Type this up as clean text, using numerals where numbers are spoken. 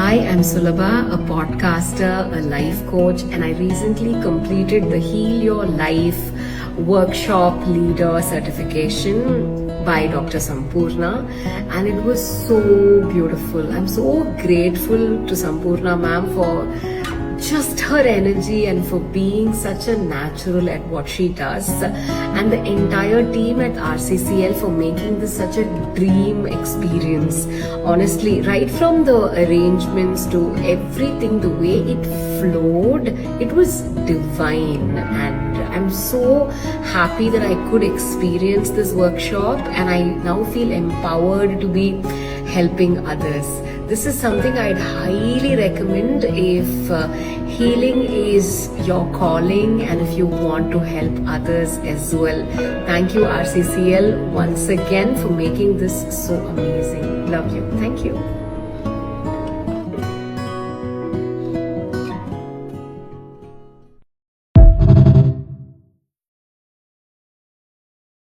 Hi, I'm Sulabha, a podcaster, a life coach, and I recently completed the Heal Your Life workshop leader certification by Dr. Sampoorna, and it was so beautiful. I'm so grateful to Sampoorna ma'am for just her energy and for being such a natural at what she does, and the entire team at RCCL for making this such a dream experience. Honestly, right from the arrangements to everything, the way it flowed, it was divine, and I'm so happy that I could experience this workshop, and I now feel empowered to be helping others. This is something I'd highly recommend if healing is your calling and if you want to help others as well. Thank you, RCCL, once again for making this so amazing. Love you. Thank you.